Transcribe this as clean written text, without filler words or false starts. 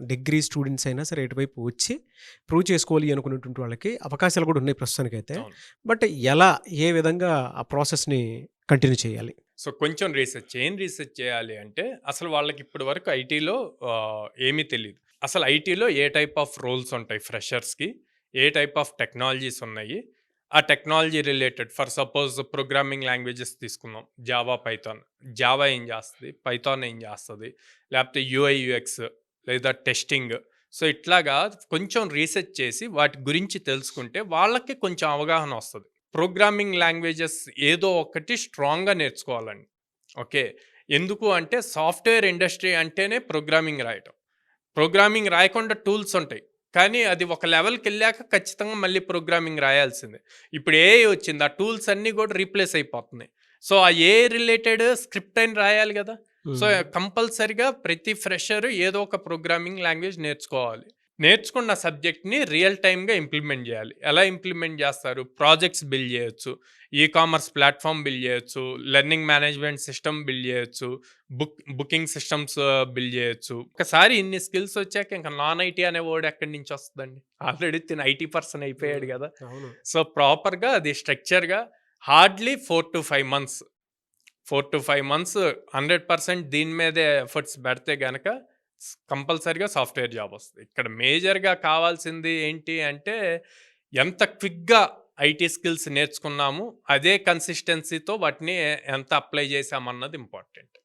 Degree students అయినా సరే ఇటువైపు వచ్చి ప్రూవ్ చేసుకోవాలి అనుకునేటువంటి వాళ్ళకి అవకాశాలు కూడా ఉన్నాయి ప్రస్తుతానికైతే. అవును. బట్ ఎలా, ఏ విధంగా ఆ ప్రాసెస్‌ని కంటిన్యూ చేయాలి? సో, కొంచెం రీసెర్చ్. ఏం రీసెర్చ్ చేయాలి అంటే, అసలు వాళ్ళకి ఇప్పటి వరకు ఐటీలో ఏమీ తెలీదు. అసలు ఐటీలో ఏ టైప్ ఆఫ్ రోల్స్ ఉంటాయి ఫ్రెషర్స్‌కి, ఏ టైప్ ఆఫ్ టెక్నాలజీస్ ఉన్నాయి, ఆ technology related for suppose programming languages తీసుకుందాం. Java, Python. జావా ఏం చేస్తది? పైథాన్ ఏం చేస్తది? లేకపోతే యూఐ, యూఎక్స్ లేదా టెస్టింగ్. సో, ఇట్లాగా కొంచెం రీసెర్చ్ చేసి వాటి గురించి తెలుసుకుంటే వాళ్ళకి కొంచెం అవగాహన వస్తది. ప్రోగ్రామింగ్ లాంగ్వేజెస్ ఏదో ఒకటి స్ట్రాంగ్‌గా నేర్చుకోవాలండి. ఓకే. ఎందుకు అంటే సాఫ్ట్‌వేర్ ఇండస్ట్రీ అంటేనే ప్రోగ్రామింగ్ రాయటం. ప్రోగ్రామింగ్ రాయకుండా టూల్స్ ఉంటాయి. కానీ అది ఒక లెవెల్‌కెళ్ళాక ఖచ్చితంగా మళ్ళీ ప్రోగ్రామింగ్ రాయాల్సిందే. ఇప్పుడు ఏఐ వచ్చింది. ఆ టూల్స్ అన్నీ కూడా రీప్లేస్ అయిపోతున్నాయి. సో, ఆ ఏఐ రిలేటెడ్ స్క్రిప్ట్ అయిన రాయాలి గదా! సో, హ్మ్. కంపల్సరీగా ప్రతి ఫ్రెషర్ ఏదో ఒక ప్రోగ్రామింగ్ లాంగ్వేజ్ నేర్చుకోవాలి. నేర్చుకున్న సబ్జెక్ట్‌ని రియల్ టైమ్‌గా ఇంప్లిమెంట్ జేయాలి. ఎలా ఇంప్లిమెంట్ జేస్తారు? ప్రాజెక్ట్స్ బిల్డ్ జేయొచ్చు. కామర్స్ ప్లాట్‌ఫార్మ్ బిల్డ్ జేయొచ్చు. లెర్నింగ్ మేనేజ్‌మెంట్ సిస్టమ్ బిల్డ్ జేయొచ్చు. బుకింగ్ సిస్టమ్స్ బిల్డ్ జేయొచ్చు. ఒకసారి ఇన్ని స్కిల్స్ వచ్చాక ఇంక నాన్ ఐటీ అనే వర్డ్ ఎక్కడి నుంచి వస్తదండి? ఆల్రెడీ తిను ఐటీ పర్సన్ అయిపోయాడు హ్మ్. గదా! అవును. సో, ప్రాపర్‌గా అది స్ట్రక్చర్‌గా హార్డ్‌లీ 4-5 మంత్స్. 4-5 మంత్స్ 100% దీని మీదే ఎఫర్ట్స్ పెడితే గనక కంపల్సరీగా సాఫ్ట్‌వేర్ జాబ్ వస్తది. ఇక్కడ మేజర్‌గా కావాల్సింది ఏంటి అంటే, ఎంత క్విక్‌గా ఐటీ స్కిల్స్ నేర్చుకున్నాము, అదే కన్సిస్టెన్సీతో వాటిని ఎంత అప్లై చేశామన్నది ఇంపార్టెంట్.